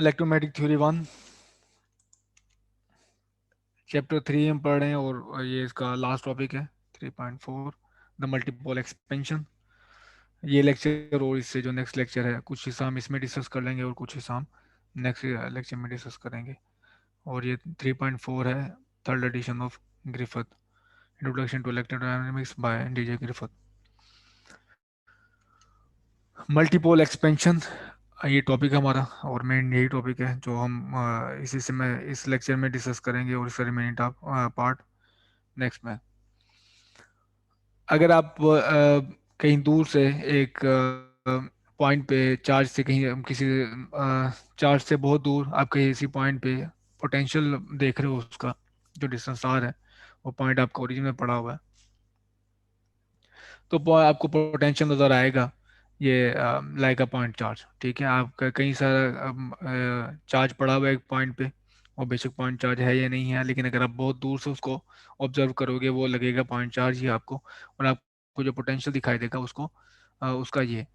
Electromagnetic theory 1 chapter 3 हम पढ़ रहे हैं और ये इसका लास्ट टॉपिक है 3.4 द मल्टीपल एक्सपेंशन। ये लेक्चर और इससे जो नेक्स्ट लेक्चर है कुछ हिस्सा हम इसमें डिस्कस कर लेंगे और कुछ हिस्सा हम नेक्स्ट लेक्चर में डिस्कस करेंगे। और ये 3.4 है third edition of Griffith introduction to electrodynamics by DJ Griffith. Multipole expansion ये टॉपिक है हमारा और मेन यही टॉपिक है जो हम इसी से मैं इस लेक्चर में डिस्कस करेंगे और इसका रिमेनिंग पार्ट नेक्स्ट में। अगर आप कहीं दूर से एक पॉइंट पे चार्ज से कहीं किसी चार्ज से बहुत दूर आप कहीं इसी पॉइंट पे पोटेंशियल देख रहे हो उसका जो डिस्टेंस आर है वो पॉइंट आपका ओरिजिन में पड़ा हुआ है तो आपको पोटेंशियल नज़र आएगा ये लाइक अ पॉइंट चार्ज। ठीक है आपका कहीं सारा चार्ज पड़ा हुआ है एक पॉइंट पे और बेशक पॉइंट चार्ज है या नहीं है लेकिन अगर आप बहुत दूर से उसको ऑब्जर्व करोगे वो लगेगा पॉइंट चार्ज ही आपको। और आपको जो पोटेंशियल दिखाई देगा उसको उसका ये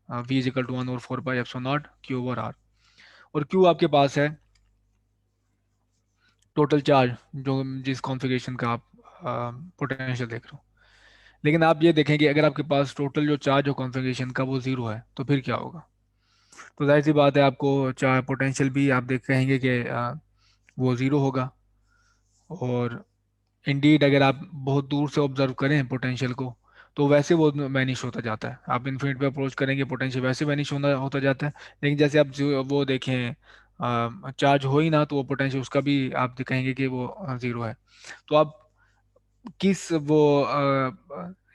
V is equal to 1/4 pi epsilon naught q over r. और क्यू आपके पास है टोटल चार्ज जो जिस कॉन्फ़िगरेशन का आप पोटेंशियल देख रहे हो। लेकिन आप ये देखेंगे अगर आपके पास टोटल जो चार्ज हो कॉन्फ़िगरेशन का वो ज़ीरो है तो फिर क्या होगा। तो जाहिर सी बात है आपको चार्ज पोटेंशियल भी आप देख कहेंगे कि वो ज़ीरो होगा। और इंडीड अगर आप बहुत दूर से ऑब्जर्व करें पोटेंशियल को तो वैसे वो वैनिश होता जाता है। आप इन्फिनिट पे अप्रोच करेंगे पोटेंशियल वैसे वैनिश होना होता जाता है। लेकिन जैसे आप वो देखें चार्ज हो ही ना तो वो पोटेंशियल उसका भी आप कहेंगे कि वो ज़ीरो है। तो आप किस वो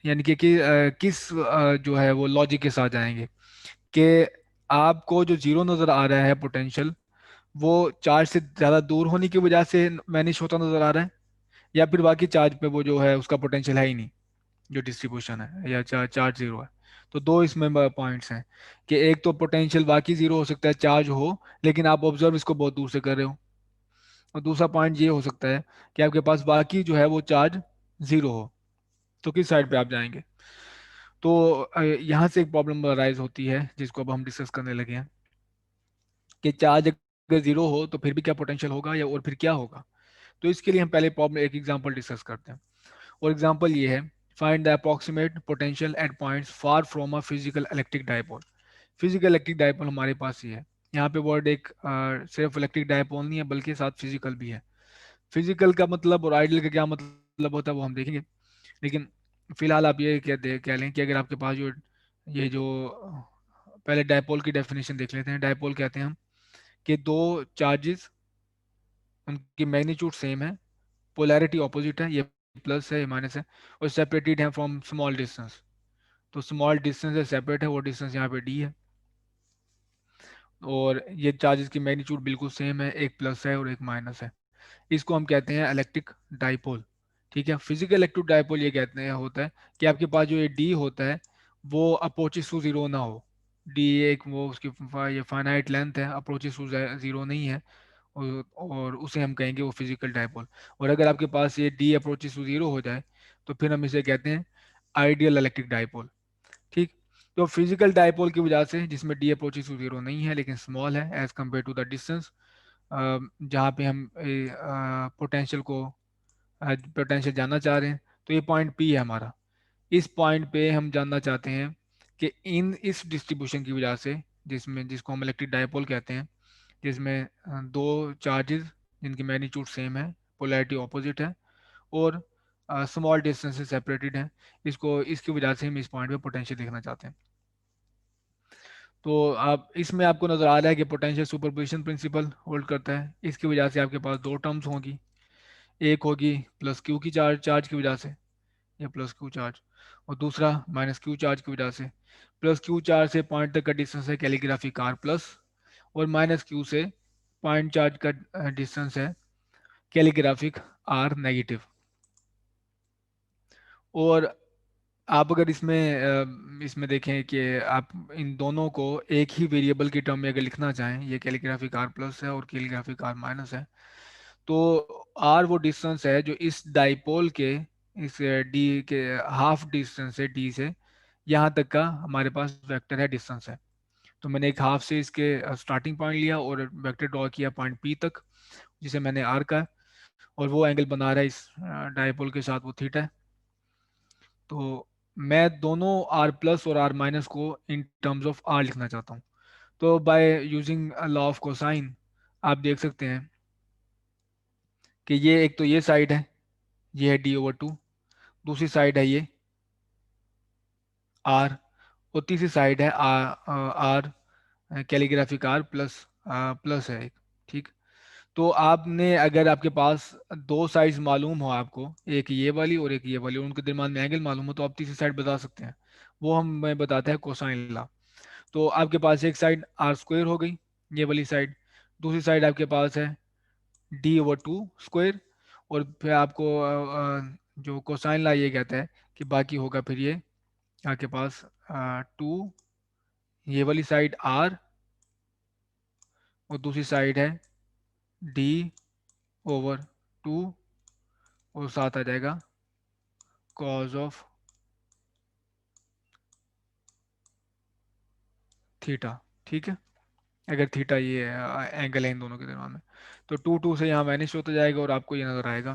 यानी कि किस जो है वो लॉजिक के साथ जाएंगे कि आपको जो जीरो नज़र आ रहा है पोटेंशियल वो चार्ज से ज़्यादा दूर होने की वजह से वैनिश होता नज़र आ रहा है या फिर बाकी चार्ज पे वो जो है उसका पोटेंशियल है ही नहीं जो डिस्ट्रीब्यूशन है या चार्ज जीरो है। तो दो इसमें पॉइंट्स हैं कि एक तो पोटेंशियल बाकी जीरो हो सकता है चार्ज हो लेकिन आप ऑब्जर्व इसको बहुत दूर से कर रहे हो। और दूसरा पॉइंट ये हो सकता है कि आपके पास बाकी जो है वो चार्ज जीरो हो। तो किस साइड पे आप जाएंगे। तो यहाँ से एक प्रॉब्लम राइज होती है जिसको अब हम डिस्कस करने लगे हैं कि चार्ज अगर जीरो हो तो फिर भी क्या पोटेंशियल होगा या और फिर क्या होगा। तो इसके लिए हम पहले प्रॉब्लम एक एग्जांपल डिस्कस करते हैं। और एग्जांपल ये है find the approximate potential at points far from a physical electric dipole. Physical electric dipole हमारे पास ही है। यहाँ पे वर्ड एक सिर्फ इलेक्ट्रिक डायपोल नहीं है बल्कि साथ फिजिकल भी है। फिजिकल का मतलब और आइडियल का क्या मतलब होता है वो हम देखेंगे। लेकिन फिलहाल आप ये कह लें कि अगर आपके पास जो ये जो पहले डायपोल की डेफिनेशन देख लेते हैं। डायपोल कहते हैं हम कि दो चार्जेस उनकी मैग्नीट्यूड सेम है पोलैरिटी ऑपोजिट है ये प्लस है ये माइनस है और सेपरेटेड है फ्रॉम स्मॉल डिस्टेंस। तो स्मॉल डिस्टेंस से सेपरेट है वो डिस्टेंस यहाँ पे डी है। और ये चार्जेस की मैग्नीट्यूड बिल्कुल सेम है एक प्लस है और एक माइनस है। इसको हम कहते हैं इलेक्ट्रिक डाइपोल। ठीक है फिजिकल इलेक्ट्रिक डाइपोल ये कहते हैं होता है कि आपके पास जो ये डी होता है वो अप्रोचेस टू जीरो ना हो। डी एक वो उसकी ये फाइनाइट लेंथ है अप्रोचेस टू जीरो नहीं है। और उसे हम कहेंगे वो फिजिकल डाइपोल। और अगर आपके पास ये डी अप्रोचेस टू जीरो हो जाए तो फिर हम इसे कहते हैं आइडियल इलेक्ट्रिक डाइपोल। ठीक। तो फिजिकल डाइपोल की वजह से जिसमें डी अप्रोचेस टू जीरो नहीं है लेकिन स्मॉल है as compare to the distance जहाँ पे हम पोटेंशियल को पोटेंशियल जानना चाह रहे हैं। तो ये पॉइंट पी है हमारा। इस पॉइंट पे हम जानना चाहते हैं कि इन इस डिस्ट्रीब्यूशन की वजह से जिसमें जिसको हम इलेक्ट्रिक डायपोल कहते हैं जिसमें दो चार्जेस जिनकी मैग्नीट्यूड सेम है पोलैरिटी ऑपोजिट है और स्मॉल डिस्टेंस से सेपरेटेड है। इसको इसकी वजह से हम इस पॉइंट पे पोटेंशियल देखना चाहते हैं। तो आप इसमें आपको नजर आ रहा है कि पोटेंशियल सुपरपोजिशन प्रिंसिपल होल्ड करता है। इसकी वजह से आपके पास दो टर्म्स होंगी। एक होगी प्लस क्यू की चार्ज चार्ज की वजह से या प्लस क्यू चार्ज और दूसरा माइनस क्यू चार्ज की वजह से। प्लस क्यू चार्ज से पॉइंट तक का डिस्टेंस है कैलीग्राफिक आर प्लस और माइनस क्यू से पॉइंट चार्ज का डिस्टेंस है कैलीग्राफिक आर नेगेटिव। और आप अगर इसमें देखें कि आप इन दोनों को एक ही वेरिएबल की टर्म में अगर लिखना चाहें ये कैलीग्राफिक आर प्लस है और कैलीग्राफिक आर माइनस है तो आर वो डिस्टेंस है जो इस डाइपोल के इस डी के हाफ डिस्टेंस है डी से यहाँ तक का हमारे पास वेक्टर है डिस्टेंस है। तो मैंने एक हाफ से इसके स्टार्टिंग पॉइंट लिया और वेक्टर ड्रॉ किया पॉइंट पी तक, जिसे मैंने आर का है, और वो एंगल बना रहा है इस डायपोल के साथ, वो थीटा है। तो मैं दोनों आर प्लस और आर माइनस को इन टर्म्स ऑफ आर लिखना चाहता हूँ। तो by using law of cosine आप देख सकते हैं कि ये एक तो ये साइड है, ये है d/2, दूसरी साइड है ये आर, और तीसरी साइड है r, calligraphic r plus plus है एक। ठीक। तो आपने, अगर आपके पास दो साइड्स मालूम हो आपको, एक ये वाली और एक ये वाली, और उनके दरम्यान में एंगल मालूम हो, तो आप तीसरी साइड बता सकते हैं। वो हमें बताता है कोसाइन लॉ। तो आपके पास एक साइड आर स्क्वायर हो गई, ये वाली साइड, दूसरी साइड आपके पास है d/2 स्क्वायर, और फिर आपको जो कोसाइन लॉ ये कहता है कि बाकी होगा फिर ये आपके पास 2, ये वाली साइड आर, और दूसरी साइड है d/2, और साथ आ जाएगा कॉज ऑफ थीटा। ठीक है, अगर थीटा ये एंगल है इन दोनों के दरम्यान में, तो 2 से यहाँ मैनिश होता जाएगा, और आपको ये नजर आएगा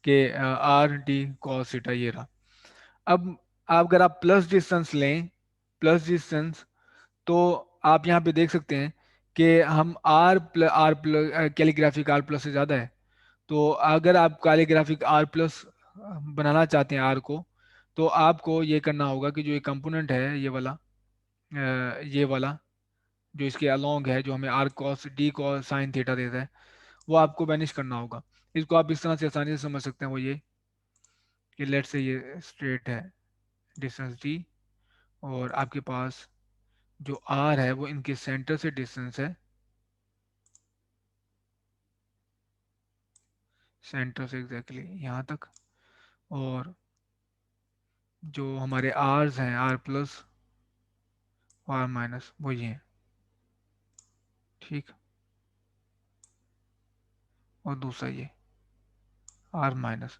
कि आर डी कॉस थीटा ये रहा। अब अगर आप प्लस डिस्टेंस लें, प्लस डिस्टेंस, तो आप यहाँ पे देख सकते हैं कि हम r plus calligraphic r plus से ज़्यादा है। तो अगर आप कैलीग्राफिक आर प्लस बनाना चाहते हैं आर को, तो आपको ये करना होगा कि जो ये कंपोनेंट है ये वाला, ये वाला जो इसके अलोंग है, जो हमें r cos d cos sine theta देता है, वो आपको बैनिश करना होगा। इसको आप इस तरह से आसानी से समझ सकते हैं, वो ये कि लेट से ये स्ट्रेट है डिस्टेंस डी, और आपके पास जो आर है वो इनके सेंटर से डिस्टेंस है, सेंटर से एग्जैक्टली यहाँ तक, और जो हमारे आर्स हैं आर प्लस आर माइनस वो ये हैं। ठीक। और दूसरा ये आर माइनस।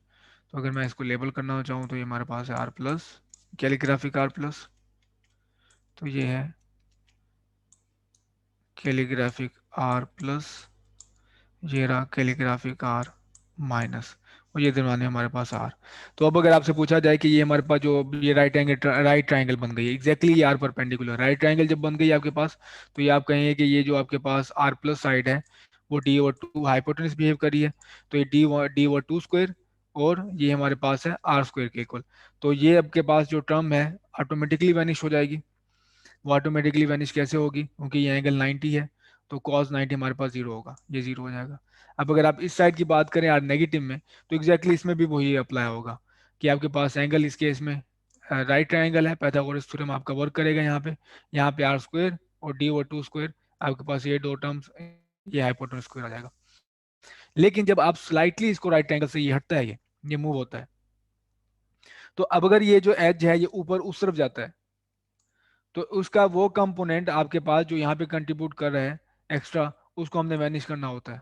तो अगर मैं इसको लेबल करना चाहूँ तो ये हमारे पास है r plus, calligraphic r plus, तो ये है कैलीग्राफिक आर प्लस, ये रहा कैलीग्राफिक आर माइनस, और ये दरम्यान में हमारे पास आर। तो अब अगर आपसे पूछा जाए कि ये हमारे पास जो ये राइट ट्राइंगल बन गई है, एग्जैक्टली ये आर परपेंडिकुलर राइट ट्राइंगल जब बन गई है आपके पास, तो ये आप कहेंगे कि ये जो आपके पास आर प्लस साइड है वो d/2 हाइपोटेनस बिहेव करी है, तो ये d/2 स्क्वायर, और ये हमारे पास है आर स्क्वायर के इक्वल। तो ये आपके पास जो टर्म है ऑटोमेटिकली वैनिश हो जाएगी। वो ऑटोमेटिकली वैनिश कैसे होगी, क्योंकि ये एंगल 90 है, तो cos 90 हमारे पास जीरो होगा, ये जीरो हो जाएगा। अब अगर आप इस साइड की बात करें यार नेगेटिव में, तो एग्जैक्टली इसमें भी वही अप्लाई होगा कि आपके पास एंगल इस केस में राइट ट्रायंगल है, पाइथागोरस थ्योरम आपका वर्क करेगा यहाँ पे आर स्क्वायर और d/2 स्क्वायर, आपके पास ये दो टर्म्स, ये हाइपोटेनस स्क्वायर आ जाएगा। लेकिन जब आप स्लाइटली इसको राइट ट्रायंगल से ये हटता है, ये मूव होता है, तो अब अगर ये जो एज है ये ऊपर उस तरफ जाता है, तो उसका वो कंपोनेंट आपके पास जो यहाँ पे कंट्रीब्यूट कर रहा है एक्स्ट्रा, उसको हमने मैनेज करना होता है।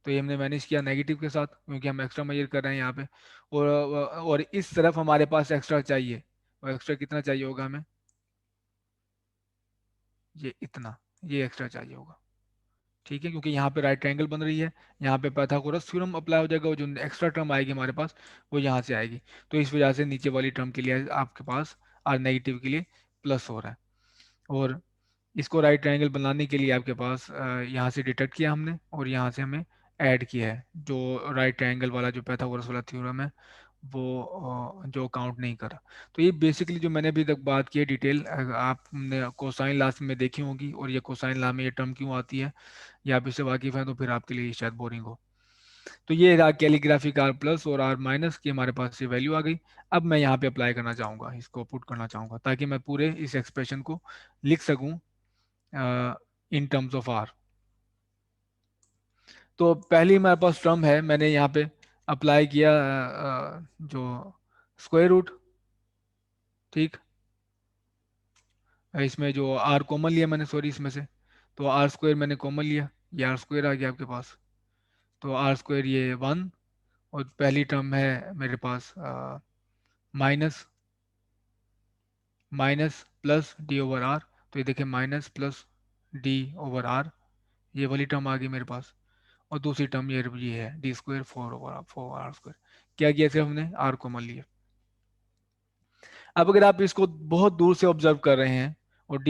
तो ये हमने मैनेज किया नेगेटिव के साथ, क्योंकि हम एक्स्ट्रा मेजर कर रहे हैं यहाँ पे, और इस तरफ हमारे पास एक्स्ट्रा चाहिए, और एक्स्ट्रा कितना चाहिए होगा हमें, ये इतना, ये एक्स्ट्रा चाहिए होगा। ठीक है, क्योंकि यहाँ पे राइट ट्रायंगल बन रही है, यहाँ पे पाइथागोरस थ्योरम अप्लाई हो जाएगा, और जो एक्स्ट्रा टर्म आएगी हमारे पास वो यहाँ से आएगी। तो इस वजह से नीचे वाली टर्म के लिए आपके पास आर नेगेटिव के लिए प्लस हो रहा है। और इसको राइट ट्रायंगल बनाने के लिए आपके पास यहाँ से डिटेक्ट किया हमने, और यहाँ से हमें ऐड किया है, जो राइट ट्रायंगल वाला जो पाइथागोरस वाला थ्योरम है वो जो काउंट नहीं करा। तो ये बेसिकली जो मैंने अभी तक बात की है डिटेल, आपने कोसाइन लॉ में देखी होगी, और ये कोसाइन लॉ में ये टर्म क्यों आती है, या आप इससे वाकिफ हैं तो फिर आपके लिए शायद बोरिंग हो। तो ये रहा कैलीग्राफिक आर प्लस और आर माइनस की हमारे पास ये वैल्यू आ गई। अब मैं यहाँ पे अप्लाई करना चाहूँगा, इसको पुट करना चाहूँगा, ताकि मैं पूरे इस एक्सप्रेशन को लिख सकूँ इन टर्म्स ऑफ आर। तो पहली हमारे पास टर्म है, मैंने यहाँ पे अप्लाई किया जो स्क्वायर रूट। ठीक। इसमें जो आर कॉमन लिया मैंने, सॉरी इसमें से, तो आर स्क्वायर मैंने कॉमन लिया, ये आर स्क्वायर आ गया आपके पास। तो आर स्क्वायर ये 1, और पहली टर्म है मेरे पास माइनस माइनस प्लस d/r, तो ये देखिए minus plus d over r, ये वाली टर्म आ गई मेरे पास। और दूसरी टर्म ये है d square four r square. क्या किया सिर्फ हमने आर कॉमन लिया। अब अगर आप इसको बहुत दूर से ऑब्जर्व कर रहे हैं और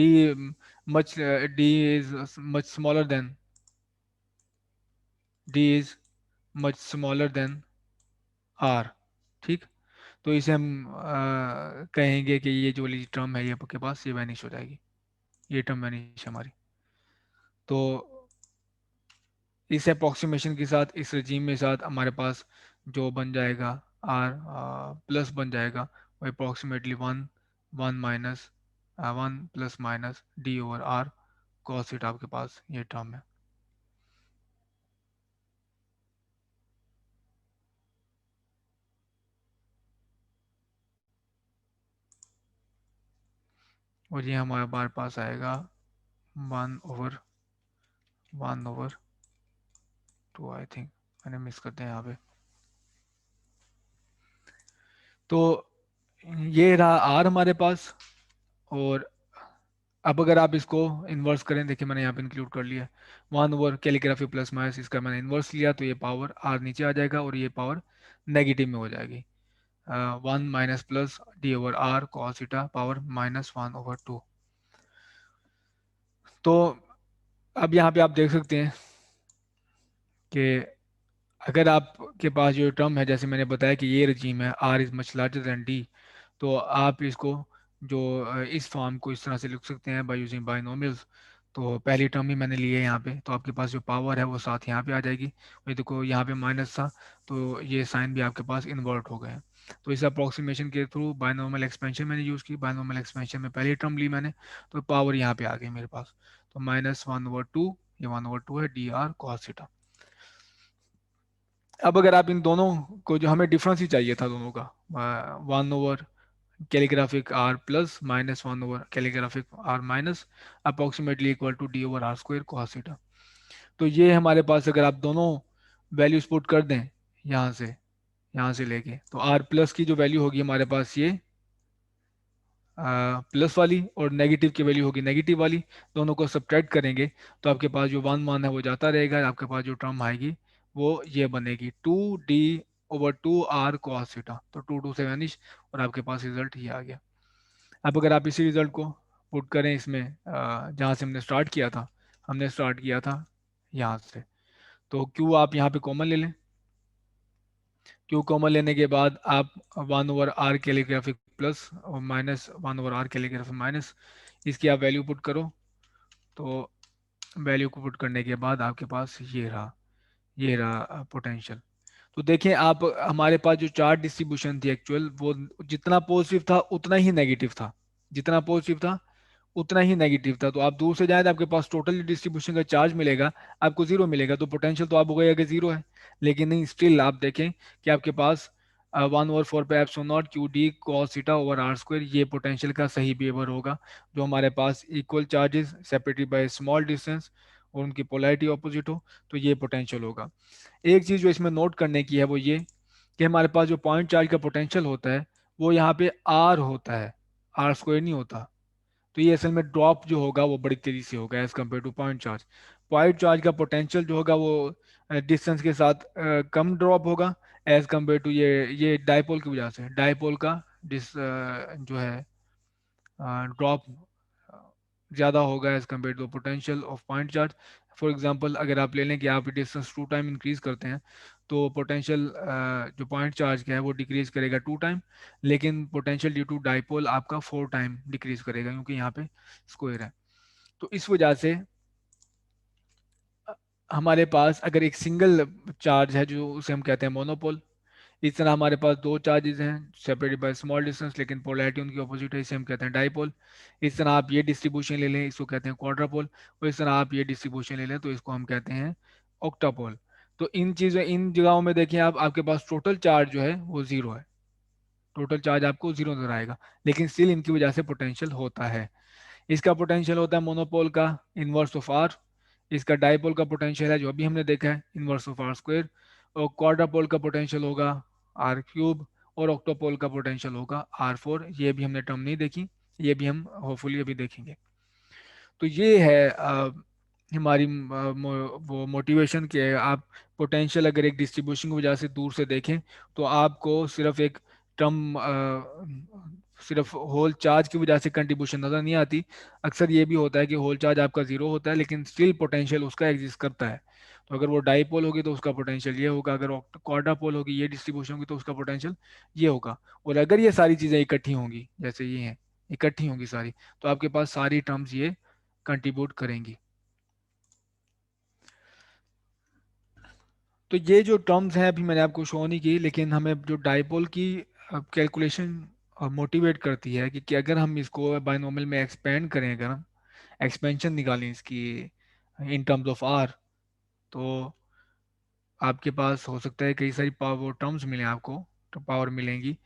much d is much smaller than d is much smaller than r, ठीक, तो इसे हम कहेंगे कि ये जो वाली टर्म है ये आपके पास ये वैनिश हो जाएगी, ये टर्म वैनिश हमारी। तो इस अप्रोक्सीमेशन के साथ, इस रजीम में साथ हमारे पास जो बन जाएगा आर प्लस बन जाएगा वो approximately one, one minus one plus minus d over r cos theta आपके पास ये टर्म है। और ये हमारे पास आएगा one over one over two, I think मैंने मिस करते हैं यहाँ पे। तो ये रहा आर हमारे पास। और अब अगर आप इसको इन्वर्स करें, देखिए मैंने यहाँ पे इंक्लूड कर लिया one over calligraphy plus minus, इसका मैंने इन्वर्स लिया तो ये पावर आर नीचे आ जाएगा और ये पावर नेगेटिव में हो जाएगी। One minus plus d over r cos theta power minus one over two. तो अब यहाँ पे आप देख सकते हैं कि अगर आपके पास जो टर्म है, जैसे मैंने बताया कि ये रजीम है r is much larger than d, तो आप इसको जो इस फॉर्म को इस तरह से लिख सकते हैं बाय यूजिंग बाइनोमियल्स। तो पहली टर्म ही मैंने ली है यहाँ पे, तो आपके पास जो पावर है वो साथ यहाँ पे आ जाएगी। ये देखो यहाँ पे माइनस था तो ये साइन भी आपके पास इन्वर्ट हो गए हैं। तो इस अप्रोक्सीमेशन के थ्रू बाइनोमियल एक्सपेंशन मैंने यूज़ की, बाइनोमियल एक्सपेंशन में पहली टर्म ली मैंने, तो पावर यहाँ पे आ गई मेरे पास। तो माइनस वन ओवर टू, ये वन ओवर टू है डी आर कॉस थीटा। अब अगर आप इन दोनों को, जो हमें डिफरेंस ही चाहिए था दोनों का, one over calligraphic r plus minus one over calligraphic r minus approximately equal to d over r square cos theta. तो ये हमारे पास अगर आप दोनों वैल्यूज पुट कर दें यहाँ से लेके, तो आर प्लस की जो वैल्यू होगी हमारे पास ये प्लस वाली, और नेगेटिव की वैल्यू होगी नेगेटिव वाली। दोनों को सब्ट्रैक्ट करेंगे तो आपके पास जो वन वन है वो जाता रहेगा, आपके पास जो टर्म आएगी वो ये बनेगी two d over two r cos theta. तो टू टू से वैनिश और आपके पास रिजल्ट ये आ गया। अब अगर आप इसी रिजल्ट को पुट करें इसमें, जहाँ से हमने स्टार्ट किया था, हमने स्टार्ट किया था यहाँ से, तो क्यू आप यहाँ पे कॉमन ले लें। क्यू कॉमन लेने के बाद आप one over r calligraphic plus और minus one over r calligraphic minus, इसकी आप वैल्यू पुट करो। तो वैल्यू को पुट करने के बाद आपके पास ये रहा पोटेंशियल। तो देखें आप, हमारे पास जो चार्ज डिस्ट्रीब्यूशन थी एक्चुअल, वो जितना पॉजिटिव था उतना ही नेगेटिव था, जितना पॉजिटिव था उतना ही नेगेटिव था। तो आप दूर से जाए तो आपके पास टोटल डिस्ट्रीब्यूशन का चार्ज मिलेगा, आपको जीरो मिलेगा, तो पोटेंशियल तो आप हो गया कि जीरो है। लेकिन नहीं, स्टिल आप देखें कि आपके पास वन ओवर फोर पे epsilon naught q d cos theta over r square, ये पोटेंशियल का सही बिहेवियर होगा। जो हमारे पास equal charges separated by small distance और उनकी पोलैरिटी ऑपोजिट हो, तो ये पोटेंशियल होगा। एक चीज़ जो इसमें नोट करने की है वो ये कि हमारे पास जो पॉइंट चार्ज का पोटेंशियल होता है वो यहाँ पे आर होता है, आर स्क्वायर नहीं होता। तो ये असल में ड्रॉप जो होगा वो बड़ी तेजी से होगा as compare to point charge. Point charge का पोटेंशियल जो होगा वो डिस्टेंस के साथ कम ड्रॉप होगा एज कम्पेयर टू ये डायपोल की वजह से, डायपोल का जो है ड्रॉप ज़्यादा होगा as compare to potential of point charge. For example अगर आप ले लें कि आप डिस्टेंस टू टाइम इंक्रीज करते हैं, तो पोटेंशियल जो पॉइंट चार्ज का है वो डिक्रीज करेगा टू टाइम, लेकिन पोटेंशियल ड्यू टू डाइपोल आपका फोर टाइम डिक्रीज करेगा, क्योंकि यहाँ पे स्क्वायर है। तो इस वजह से हमारे पास अगर एक सिंगल चार्ज है जो उसे हम कहते हैं मोनोपोल, इस तरह हमारे पास दो चार्जेस हैं सेपरेटेड बाय स्मॉल डिस्टेंस लेकिन पोलैरिटी उनकी ऑपोजिट है, इसे हम कहते हैं डाइपोल। इस तरह आप ये डिस्ट्रीब्यूशन ले लें, इसको कहते हैं क्वाड्रापोल। और इस तरह आप ये डिस्ट्रीब्यूशन ले लें तो इसको हम कहते हैं ऑक्टापोल। तो इन जगहों में देखिए आप, आपके पास टोटल चार्ज जो है वो जीरो है, टोटल चार्ज आपको जीरो नजर आएगा, लेकिन स्टिल इनकी वजह से पोटेंशियल होता है। इसका पोटेंशियल होता है मोनोपोल का इनवर्स ऑफ आर, इसका डाइपोल का पोटेंशियल है जो अभी हमने देखा है इनवर्स ऑफ आर स्क्वायर, और क्वाड्रापोल का पोटेंशियल होगा आर क्यूब, और ऑक्टोपोल का पोटेंशियल होगा आर फोर। ये भी हमने टर्म नहीं देखी, ये भी हम होपफुली अभी देखेंगे। तो ये है हमारी वो मोटिवेशन के आप पोटेंशियल अगर एक डिस्ट्रीब्यूशन की वजह से दूर से देखें तो आपको सिर्फ एक टर्म सिर्फ होल चार्ज की वजह से कंट्रीब्यूशन नज़र नहीं आती। अक्सर ये भी होता है कि होल चार्ज आपका जीरो होता है लेकिन स्टिल पोटेंशियल उसका एग्जिस्ट करता है। तो अगर वो डाईपोल होगी तो उसका पोटेंशियल ये होगा, अगर वो क्वाड्रापोल होगी ये डिस्ट्रीब्यूशन होगी तो उसका पोटेंशियल ये होगा। और अगर ये सारी चीज़ें इकट्ठी होंगी जैसे ये हैं, इकट्ठी होंगी सारी, तो आपके पास सारी टर्म्स ये कंट्रीब्यूट करेंगी। तो ये जो टर्म्स हैं अभी मैंने आपको शो नहीं की, लेकिन हमें जो डाइपोल की कैलकुलेशन मोटिवेट करती है कि अगर हम इसको बायनोमियल में एक्सपेंड करें, अगर हम एक्सपेंशन निकालें इसकी इन टर्म्स ऑफ आर, तो आपके पास हो सकता है कई सारी पावर टर्म्स मिले आपको, तो पावर मिलेंगी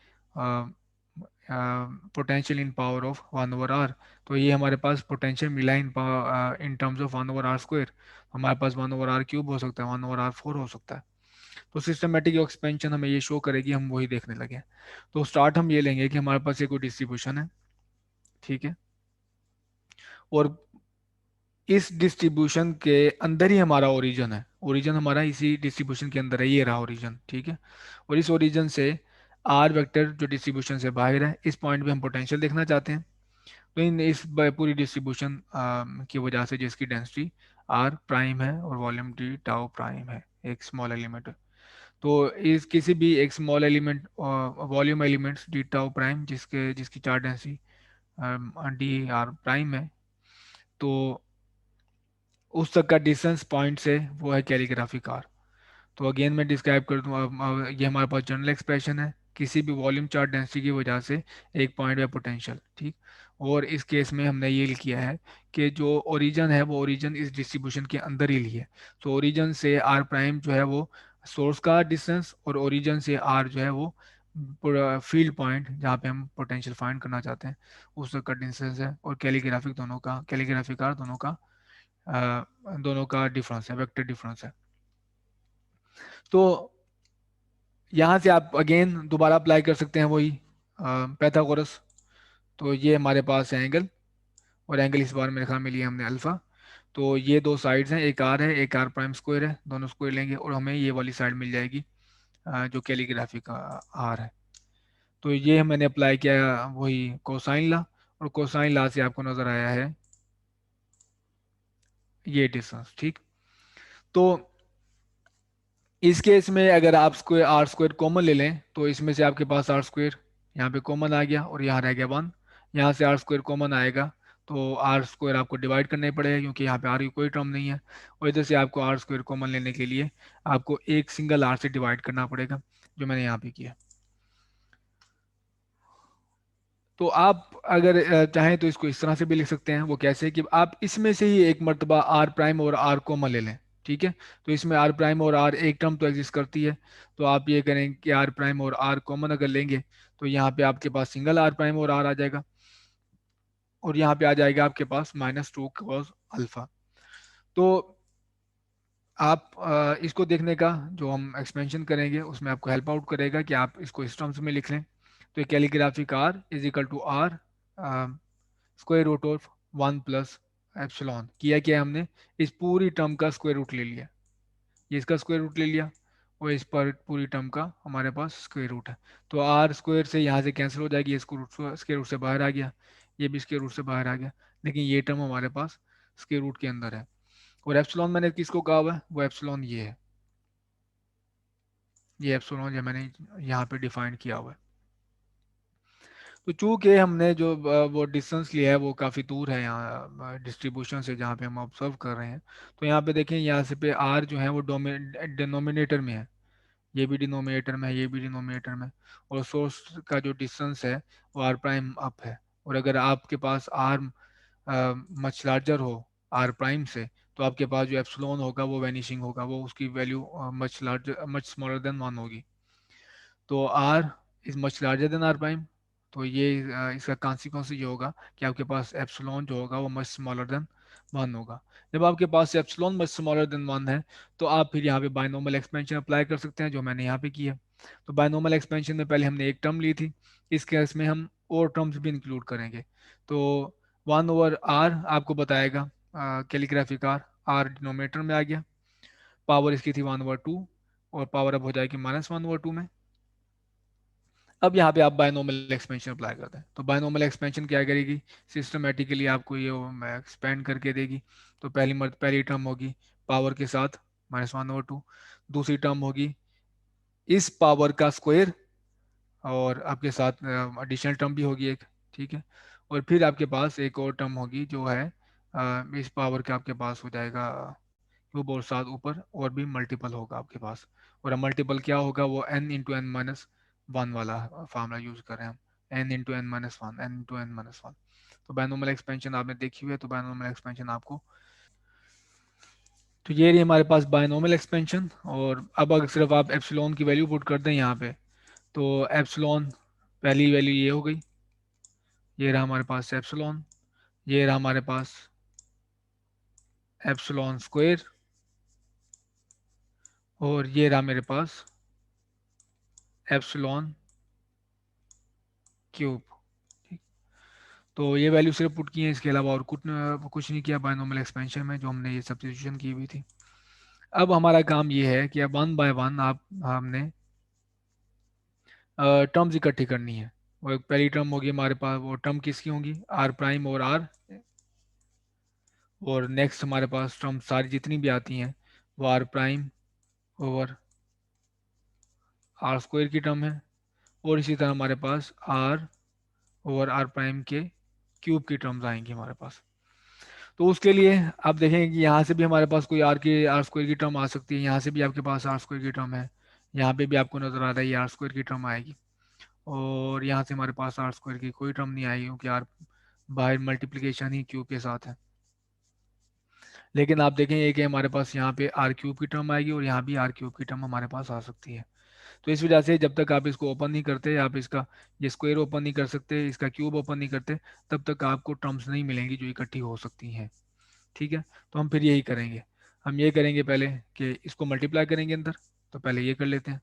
potential in power of 1/r। तो ये हमारे पास पोटेंशियल मिला इन टर्म्स ऑफ 1/r²। हमारे पास 1/r³ हो सकता है, 1/r4 हो सकता है। तो सिस्टमेटिक एक्सपेंशन हमें ये शो करेगी, हम वही देखने लगे हैं। तो स्टार्ट हम ये लेंगे कि हमारे पास ये कोई डिस्ट्रीब्यूशन है, ठीक है, और इस डिस्ट्रीब्यूशन के अंदर ही हमारा ओरिजिन है, ओरिजिन हमारा इसी डिस्ट्रीब्यूशन के अंदर है, ये रहा ओरिजिन, ठीक है। और इस ओरिजिन से आर वेक्टर जो डिस्ट्रीब्यूशन से बाहर है, इस पॉइंट पे हम पोटेंशियल देखना चाहते हैं। तो इन इस पूरी डिस्ट्रीब्यूशन की वजह से जिसकी डेंसिटी आर प्राइम है और वॉल्यूम डी टाउ प्राइम है, एक स्मॉल एलिमेंट है। तो इस किसी भी एक small element volume elements D tau prime जिसके जिसकी charge density D R prime है, तो उस तक का डिस्टेंस पॉइंट से वो है कैलीग्राफिक आर। तो अगेन मैं डिस्क्राइब कर दूं, ये हमारे पास जनरल एक्सप्रेशन है किसी भी वॉल्यूम चार्ज डेंसिटी की वजह से एक पॉइंट पे पोटेंशियल, ठीक। और इस केस में हमने ये किया है कि जो ओरिजिन है वो ओरिजिन इस डिस्ट्रीब्यूशन के अंदर ही ली है। तो ओरिजिन से आर प्राइम जो है वो सोर्स का डिस्टेंस, और ओरिजिन से आर जो है वो फील्ड पॉइंट जहाँ पे हम पोटेंशियल फाइंड करना चाहते हैं उस तक का डिस्टेंस है। और कैलीग्राफिक दोनों का, कैलीग्राफिक आर दोनों का डिफरेंस है, वेक्टर डिफरेंस है। तो यहाँ से आप अगेन दोबारा अप्लाई कर सकते हैं वही पैथागोरस। तो ये हमारे पास है एंगल, और एंगल इस बार मेरे ख्याल में लिया हमने अल्फा। तो ये दो साइड्स हैं, एक आर है एक आर प्राइम स्क्वायर है, दोनों स्क्वायर लेंगे और हमें ये वाली साइड मिल जाएगी जो कैलीग्राफी का आर है। तो ये मैंने अप्लाई किया वही कोसाइन ला, और कोसाइन ला से आपको नजर आया है ये डिस्टेंस, ठीक। तो इस केस में अगर आप स्क्वायर आर स्क्वायर कॉमन ले लें तो इसमें से आपके पास आर स्क्वायर यहाँ पे कॉमन आ गया और यहाँ रह गया 1। यहाँ से आर स्क्वायर कॉमन आएगा तो आर स्क्वायर आपको डिवाइड करना ही पड़ेगा क्योंकि यहाँ पे आर की कोई टर्म नहीं है। और इधर से आपको आर स्क्वायर कॉमन लेने के लिए आपको एक सिंगल आर से डिवाइड करना पड़ेगा, जो मैंने यहाँ पे किया। तो आप अगर चाहें तो इसको इस तरह से भी लिख सकते हैं, वो कैसे कि आप इसमें से ही एक मर्तबा आर प्राइम और आर कॉमन ले लें, ठीक है। तो इसमें आर प्राइम और आर एक टर्म तो एग्जिस्ट करती है, तो आप ये करें कि आर प्राइम और आर कॉमन अगर लेंगे तो यहाँ पे आपके पास सिंगल आर प्राइम और आर आ जाएगा, और यहाँ पे आ जाएगा आपके पास -2 cos अल्फा। तो आप इसको देखने का जो हम एक्सपेंशन करेंगे उसमें आपको हेल्प आउट करेगा कि आप इसको इस टर्म्स में लिख लें। तो calligraphic are is equal to r square root of 1 + किया क्या हमने, इस पूरी टर्म का स्क्वायर रूट ले लिया, ये इसका स्क्वायर रूट ले लिया, और इस पर पूरी टर्म का हमारे पास स्क्वायर रूट है। तो आर स्क्वायर से यहाँ से कैंसिल हो जाएगी, ये स्क्वायर रूट से बाहर आ गया, ये भी स्क्वायर रूट से बाहर आ गया, लेकिन ये टर्म हमारे पास स्क्वायर रूट के अंदर है। और एप्सिलॉन मैंने किसको कहा हुआ है, वो एप्सिलॉन ये है, ये एप्सिलॉन जो मैंने यहाँ पे डिफाइन किया हुआ है। तो चूंकि हमने जो वो डिस्टेंस लिया है वो काफ़ी दूर है यहाँ डिस्ट्रीब्यूशन से जहाँ पे हम ऑब्जर्व कर रहे हैं। तो यहाँ पे देखें, यहाँ से पे आर जो है वो डिनोमिनेटर में है, ये भी डिनोमिनेटर में है, ये भी डिनोमिनेटर में, और सोर्स का जो डिस्टेंस है वो आर प्राइम अप है। और अगर आपके पास आर मच लार्जर हो आर प्राइम से, तो आपके पास जो एप्सिलॉन होगा वो वैनिशिंग होगा, वो उसकी value much larger much smaller than 1 होगी। तो r is much larger than r prime, तो ये इसका कॉन्सिक्वेंस ये होगा कि आपके पास एप्सिलॉन जो होगा वो मच स्मॉलर देन 1 होगा। जब आपके पास एप्सिलॉन मच स्मॉलर देन 1 है तो आप फिर यहाँ पे बायनोमियल एक्सपेंशन अप्लाई कर सकते हैं, जो मैंने यहाँ पे किया। तो बायनोमियल एक्सपेंशन में पहले हमने एक टर्म ली थी, इस केस में हम और टर्म्स भी इंक्लूड करेंगे। तो 1/r आपको बताएगा कैलीग्राफिक आर डिनोमिनेटर में आ गया, पावर इसकी थी 1/2, और पावर अब हो जाएगी -1/2 में। अब यहाँ पे आप बायनॉमिनल एक्सपेंशन अप्लाई करते हैं, तो बायनॉमिनल एक्सपेंशन क्या करेगी, सिस्टमेटिकली आपको ये एक्सपेंड करके देगी। तो पहली टर्म होगी पावर के साथ -1/2, दूसरी टर्म होगी इस पावर का स्क्वायर, और आपके साथ एडिशनल टर्म भी होगी एक, ठीक है। और फिर आपके पास एक और टर्म होगी जो है इस पावर का आपके पास हो जाएगा क्यूब, और साथ ऊपर और भी मल्टीपल होगा आपके पास। और मल्टीपल क्या होगा, वो n × n−1 वाला फार्मूला यूज कर रहे हैं हम, n × n−1 तो बायनॉमिनल एक्सपेंशन आपने देखी हुई है, तो बायनॉमिनल एक्सपेंशन आपको, तो ये रही हमारे पास बायनॉमिनल एक्सपेंशन। और अब अगर सिर्फ आप एप्सिलॉन की वैल्यू पुट कर दें यहाँ पे, तो एप्सिलॉन पहली वैल्यू ये हो गई, ये रहा हमारे पास एप्सिलॉन, ये रहा हमारे पास एप्सिलॉन स्क्वायर, और ये रहा मेरे पास एप्सिलॉन क्यूब। तो ये वैल्यू सिर्फ पुट की है, इसके अलावा और कुछ नहीं किया बायनॉमिनल एक्सपेंशन में, जो हमने ये सब्स्टिट्यूशन की हुई थी। अब हमारा काम ये है कि अब वन बाय वन आप हमने टर्म्स इकट्ठी करनी है। और पहली टर्म होगी हमारे पास, वो टर्म किसकी होंगी, आर प्राइम और आर, और नेक्स्ट हमारे पास टर्म सारी जितनी भी आती हैं वो r prime over r square की टर्म है, और इसी तरह हमारे पास आर ओवर आर प्राइम के क्यूब की टर्म्स आएंगी हमारे पास। तो उसके लिए आप देखेंगे कि यहाँ से भी हमारे पास कोई आर स्क्वायर की टर्म आ सकती है, यहाँ से भी आपके पास आर स्क्वायर की टर्म है, यहाँ पे भी आपको नजर आ रहा है ये आर स्क्वायर की टर्म आएगी, और यहाँ से हमारे पास आर स्क्वायर की कोई टर्म नहीं आएगी, क्योंकि आर बाहर मल्टीप्लिकेशन ही क्यूब के साथ है। लेकिन आप देखेंगे कि हमारे पास यहाँ पे आर क्यूब की टर्म आएगी, और यहाँ भी आर क्यूब की टर्म हमारे पास आ सकती है। तो इस वजह से जब तक आप इसको ओपन नहीं करते, आप इसका ये स्क्वायर ओपन नहीं कर सकते, इसका क्यूब ओपन नहीं करते, तब तक आपको टर्म्स नहीं मिलेंगी जो इकट्ठी हो सकती हैं, ठीक है। तो हम फिर यही करेंगे, हम ये करेंगे पहले कि इसको मल्टीप्लाई करेंगे अंदर, तो पहले ये कर लेते हैं।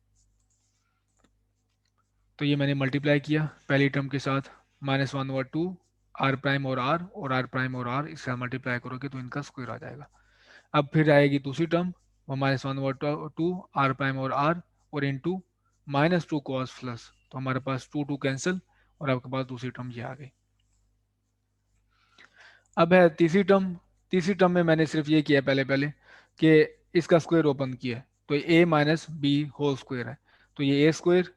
तो ये मैंने मल्टीप्लाई किया पहली टर्म के साथ, -1/2 आर प्राइम और आर प्राइम और आर, इसका मल्टीप्लाई करोगे तो इनका स्क्वायर आ जाएगा। अब फिर आएगी दूसरी टर्म, वो -1/2 आर प्राइम और इंटू -2 cos प्लस, तो हमारे पास टू टू कैंसिल, और आपके पास दूसरी टर्म ये आ गई। अब है तीसरी टर्म, तीसरी टर्म में मैंने सिर्फ ये किया पहले पहले कि इसका स्क्वायर ओपन किया, तो a - b होल स्क्वायर है, तो ये a square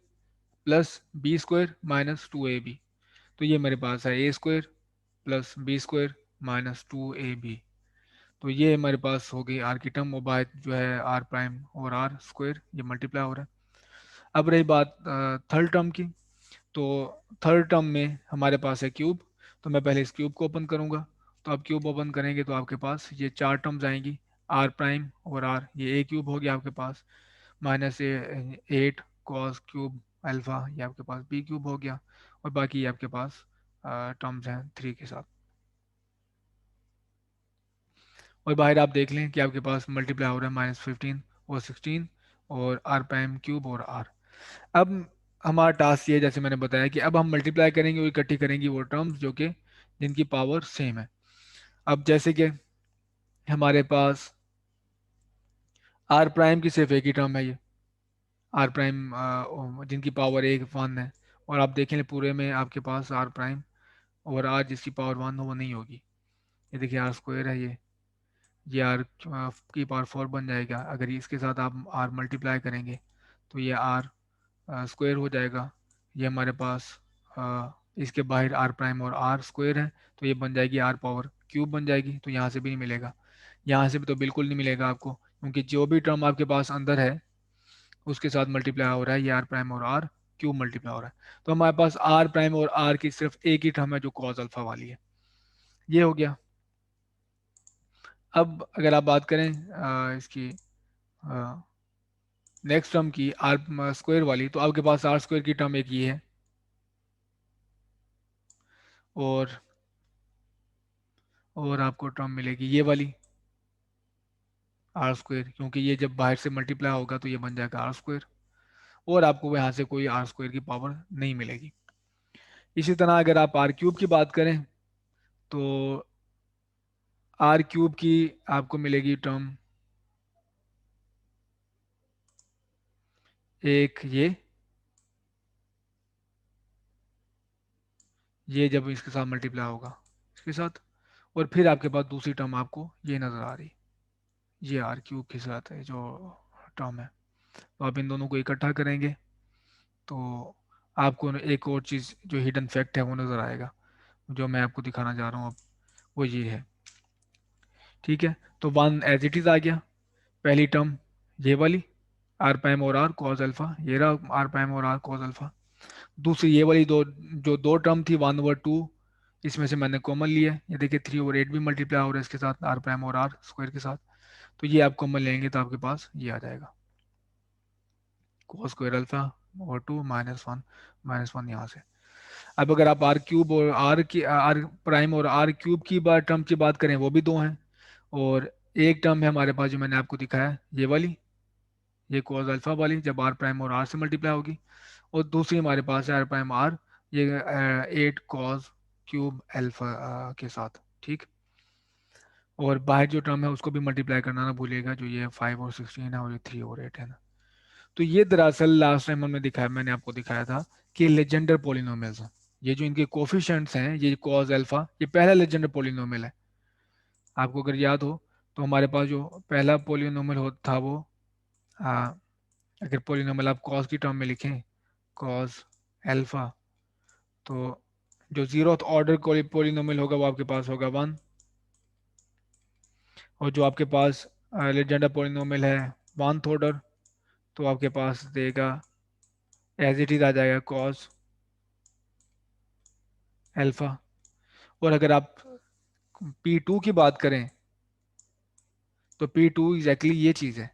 plus b square -2ab, तो ये मेरे पास है a square plus b square -2ab। तो ये हमारे पास हो गई आर की टर्म, और बाय जो है आर प्राइम और आर स्क्वायर ये मल्टीप्लाई हो रहा है। अब रही बात थर्ड टर्म की, तो थर्ड टर्म में हमारे पास है क्यूब, तो मैं पहले इस क्यूब को ओपन करूंगा। तो आप क्यूब ओपन करेंगे तो आपके पास ये चार टर्म्स आएंगी, आर प्राइम और आर, ये ए क्यूब हो गया आपके पास, -8 cos³ अल्फा, ये आपके पास बी क्यूब हो गया, और बाकी ये आपके पास टर्म्स हैं 3 के साथ। और बाहर आप देख लें कि आपके पास मल्टीप्लाई हो रहा है -15 और 16, और आर प्राइम क्यूब और आर। अब हमारा टास्क ये है, जैसे मैंने बताया कि अब हम मल्टीप्लाई करेंगे और इकट्ठी करेंगे वो टर्म्स जो कि जिनकी पावर सेम है। अब जैसे कि हमारे पास आर प्राइम की सिर्फ एक ही टर्म है, ये आर प्राइम जिनकी पावर एक 1 है, और आप देखें पूरे में आपके पास आर प्राइम और आर जिसकी पावर 1 हो वो नहीं होगी। ये देखिए आर स्क्वायर है ये आर की पावर 4 बन जाएगा, अगर इसके साथ आप आर मल्टीप्लाई करेंगे तो ये आर स्क्वायर हो जाएगा। ये हमारे पास इसके बाहर आर प्राइम और आर स्क्वायर है, तो ये बन जाएगी आर पावर क्यूब बन जाएगी, तो यहाँ से भी नहीं मिलेगा, यहाँ से भी तो बिल्कुल नहीं मिलेगा आपको, क्योंकि जो भी टर्म आपके पास अंदर है उसके साथ मल्टीप्लाई हो रहा है ये आर प्राइम और आर क्यूब मल्टीप्लाई हो रहा है। तो हमारे पास आर प्राइम और आर की सिर्फ एक ही टर्म है जो कॉज अल्फा वाली है, ये हो गया। अब अगर आप बात करें इसकी नेक्स्ट टर्म की आर स्क्वायर वाली, तो आपके पास आर स्क्वायर की टर्म एक ये है, और आपको टर्म मिलेगी ये वाली आर स्क्वायर, क्योंकि ये जब बाहर से मल्टीप्लाई होगा तो ये बन जाएगा आर स्क्वायर, और आपको यहाँ से कोई आर स्क्वायर की पावर नहीं मिलेगी। इसी तरह अगर आप आर क्यूब की बात करें, तो आर क्यूब की आपको मिलेगी टर्म एक, ये जब इसके साथ मल्टीप्लाई होगा इसके साथ, और फिर आपके पास दूसरी टर्म आपको ये नज़र आ रही, ये आर क्यूब के साथ है जो टर्म है। तो आप इन दोनों को इकट्ठा करेंगे तो आपको एक और चीज़ जो हिडन फैक्ट है वो नज़र आएगा, जो मैं आपको दिखाना चाह रहा हूँ अब, वो ये है। ठीक है, तो वन एज इट इज़ आ गया, पहली टर्म ये वाली आर प्राइम और आर कॉस अल्फा, ये रहा आर प्राइम और आर कॉस अल्फा। दूसरी ये वाली दो, जो दो टर्म थी 1/2, इसमें से मैंने कॉमन लिया है, ये देखिए 3/8 भी मल्टीप्लाई हो रहा है इसके साथ आर प्राइम और आर स्क्वायर के साथ। तो ये आप कॉमन लेंगे तो आपके पास ये आ जाएगा कोस स्क्वायर अल्फा और 2 -1 यहाँ से। अब अगर आप आर क्यूब और आर प्राइम और आर क्यूब की बात टर्म की बात करें, वो भी दो हैं, और एक टर्म है हमारे पास जो मैंने आपको दिखाया ये वाली, ये कोस अल्फा वाली जब आर प्राइम और आर से मल्टीप्लाई होगी, और दूसरी हमारे पास है आर प्राइम आर, ये 8 cos³ के साथ। ठीक, और बाहर जो टर्म है उसको भी मल्टीप्लाई करना ना भूलिएगा, जो ये 5 और 16 है और ये 3 और 8 है ना। तो ये दरअसल लास्ट टाइम हमने दिखाया, मैंने आपको दिखाया था कि लेजेंडर पोलिनोमियल्स हैं, ये जो इनके कोफिशिएंट्स हैं, ये कॉस अल्फा, ये पहला लेजेंडर पोलिनोमियल है। आपको अगर याद हो तो हमारे पास जो पहला पोलिनोमियल हो था वो, आ, अगर पोलिनोमियल आप कॉस की टर्म में लिखें कॉस अल्फा, तो जो जीरो ऑर्डर पोलिनोमियल होगा वो आपके पास होगा 1, और जो आपके पास लेजेंडर पोलिनोमियल है 1th ऑर्डर, तो आपके पास देगा एज इट इज आ जाएगा कॉस अल्फा। और अगर आप P2 की बात करें तो P2 एग्जैक्टली ये चीज़ है,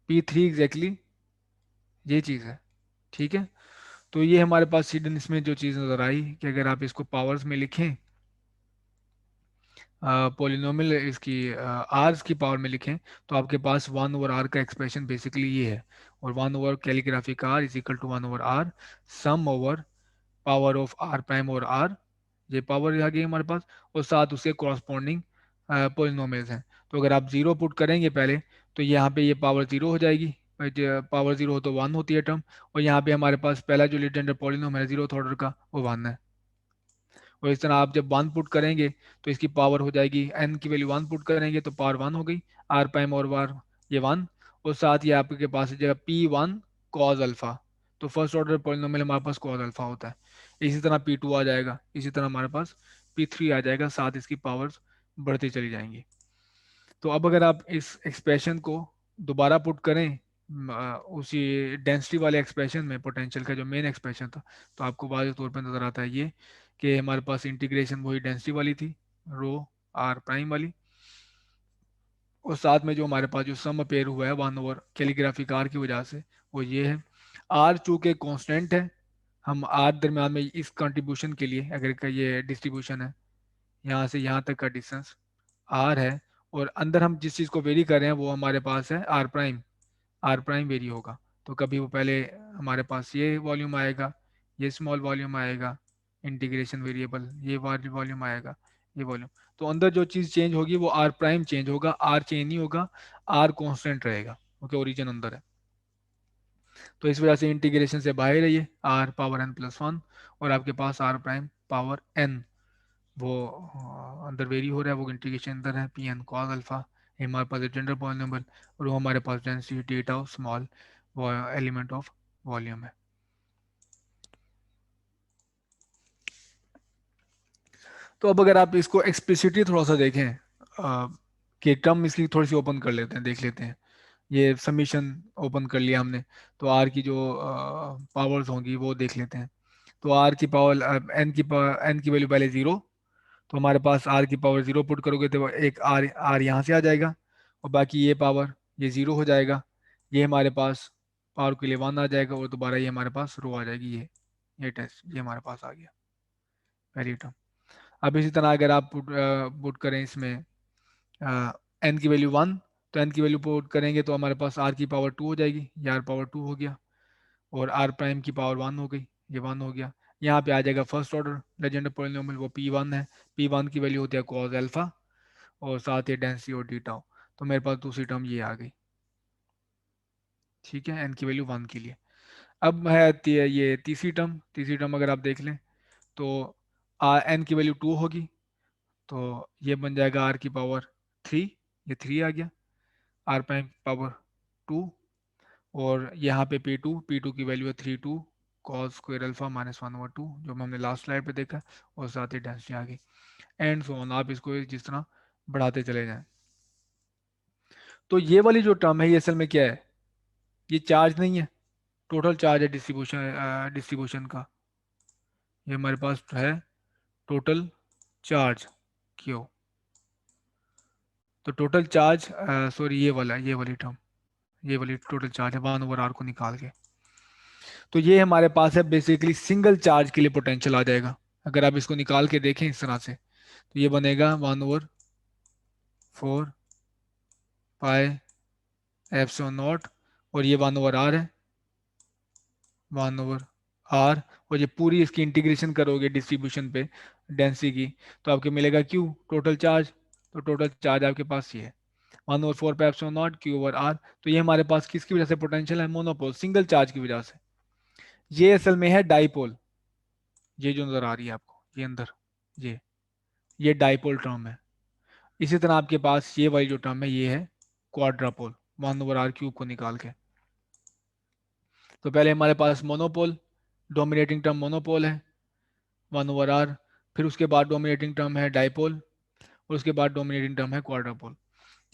P3 एग्जैक्टली ये चीज़ है। ठीक है, तो ये हमारे पास हिडन इसमें जो चीज़ नज़र आई कि अगर आप इसको पावर्स में लिखें, पोलिनोमियल इसकी आर्स की पावर में लिखें, तो आपके पास 1/r का एक्सप्रेशन बेसिकली ये है, और 1 over calligraphic are is equal to 1/r sum over power of R prime और आर, ये पावर आ गई हमारे पास, और साथ उसके कॉरस्पॉन्डिंग पोलिनोमियल्स हैं। तो अगर आप जीरो पुट करेंगे पहले, तो यहाँ पे ये पावर जीरो हो जाएगी, पावर जीरो हो तो वन होती है टर्म, और यहाँ पे हमारे पास पहला जो लेजेंडर पोलिनोमियल है जीरो ऑर्डर का वो वन है। और इस तरह आप जब वन पुट करेंगे तो इसकी पावर हो जाएगी, एन की वैल्यू वन पुट करेंगे तो पावर वन हो गई, आर प्राइम और वार ये वन, और साथ ही आपके पास जगह P1 कॉज अल्फा, तो फर्स्ट ऑर्डर पॉलिनोमियल हमारे पास कॉज अल्फा होता है। इसी तरह P2 आ जाएगा, इसी तरह हमारे पास P3 आ जाएगा, साथ इसकी पावर्स बढ़ती चली जाएंगी। तो अब अगर आप इस एक्सप्रेशन को दोबारा पुट करें उसी डेंसिटी वाले एक्सप्रेशन में, पोटेंशियल का जो मेन एक्सप्रेशन था, तो आपको वाज़ेह तौर पर नज़र आता है ये कि हमारे पास इंटीग्रेशन वही डेंसिटी वाली थी, रो आर प्राइम वाली, और साथ में जो हमारे पास जो सम अपेयर हुआ है 1 ओवर कैलीग्राफिक आर की वजह से वो ये है। आर चूँकि कांस्टेंट है, हम आर दरम्यान में इस कंट्रीब्यूशन के लिए अगर का ये डिस्ट्रीब्यूशन है यहाँ से यहाँ तक का डिस्टेंस आर है, और अंदर हम जिस चीज़ को वेरी कर रहे हैं वो हमारे पास है R prime, R prime vary होगा, तो कभी वो पहले हमारे पास ये वॉल्यूम आएगा, ये स्मॉल वॉल्यूम आएगा, इंटीग्रेशन वेरिएबल ये वॉल्यूम आएगा, ये वॉल्यूम, तो अंदर जो चीज़ चेंज होगी वो आर प्राइम चेंज होगा, आर चेंज नहीं होगा, आर कांस्टेंट रहेगा क्योंकि ओरिजिन अंदर है। तो इस वजह से इंटीग्रेशन से बाहर है ये आर पावर n+1, और आपके पास आर प्राइम पावर n, वो अंदर वेरी हो रहा है, वो इंटीग्रेशन अंदर है Pn cos अल्फा, हमारे पास जेंडर पॉलिनोमियल, और वो हमारे पास डेंसिटी डेटा ऑफ स्मॉल वो एलिमेंट ऑफ वॉल्यूम है। तो अब अगर आप इसको एक्सप्लिसिटली थोड़ा सा देखें, कि टर्म इसकी थोड़ी सी ओपन कर लेते हैं, देख लेते हैं, ये समीशन ओपन कर लिया हमने, तो आर की जो पावर्स होंगी वो देख लेते हैं। तो आर की पावर एन की वैल्यू पहले जीरो, तो हमारे पास आर की पावर जीरो पुट करोगे तो एक आर आर यहाँ से आ जाएगा, और बाकी ये पावर ये जीरो हो जाएगा, ये हमारे पास पावर के लिए वन आ जाएगा, और दोबारा ये हमारे पास रो आ जाएगी, ये टेस्ट ये हमारे पास आ गया पहली टर्म। अब इसी तरह अगर आप पुट करें इसमें एन की वैल्यू वन, तो एन की वैल्यू पुट करेंगे तो हमारे पास आर की पावर टू हो जाएगी, ये आर पावर टू हो गया, और आर प्राइम की पावर वन हो गई, ये वन हो गया, यहाँ पे आ जाएगा फर्स्ट ऑर्डर लेजेंडर पोलिनोमियल, वो P1 है। P1 की वैल्यू होती है कॉस अल्फा, और साथ ही डेंसिटी और डी टाउ। तो मेरे पास दूसरी टर्म ये आ गई, ठीक है, एन की वैल्यू 1 के लिए। अब है ये तीसरी टर्म अगर आप देख लें तो एन की वैल्यू 2 होगी, तो ये बन जाएगा आर की पावर 3, ये 3 आ गया, आर प्राइम पावर 2, और यहाँ पे पी टू की वैल्यू है 3 2 कॉस स्क्वायर अल्फा -1/2, जो हमने लास्ट स्लाइड पे देखा, और साथ ही डेंसिटी आ गई, एंड सो ऑन। आप इसको जिस तरह बढ़ाते चले जाएं। तो ये वाली जो टर्म है ये असल में क्या है, ये चार्ज नहीं है, टोटल चार्ज है डिस्ट्रीब्यूशन का। ये हमारे पास है टोटल चार्ज क्यू। तो टोटल चार्ज, सॉरी ये वाली टर्म, ये वाली टोटल चार्ज है 1/r को निकाल के। तो ये हमारे पास है बेसिकली सिंगल चार्ज के लिए पोटेंशियल आ जाएगा। अगर आप इसको निकाल के देखें इस तरह से, तो ये बनेगा 1/4 पाई एप्सिलॉन नॉट, और ये 1/r है, 1/r, और ये पूरी इसकी इंटीग्रेशन करोगे डिस्ट्रीब्यूशन पे डेंसिटी की, तो आपको मिलेगा क्यू टोटल चार्ज। तो टोटल चार्ज आपके पास ये है 1/4 पे एप्सिलॉन नॉट Q/r। तो ये हमारे पास किसकी वजह से पोटेंशियल है, मोनोपोल सिंगल चार्ज की वजह से। ये असल में है डाइपोल, ये जो नजर आ रही है आपको ये अंदर, ये ये डाइपोल टर्म है। इसी तरह आपके पास ये वाली जो टर्म है ये है क्वाड्रापोल, 1/r³ को निकाल के। तो पहले हमारे पास मोनोपोल, डोमिनेटिंग टर्म मोनोपोल है 1/r, फिर उसके बाद डोमिनेटिंग टर्म है डाइपोल, और उसके बाद डोमिनेटिंग टर्म है क्वाड्रापोल।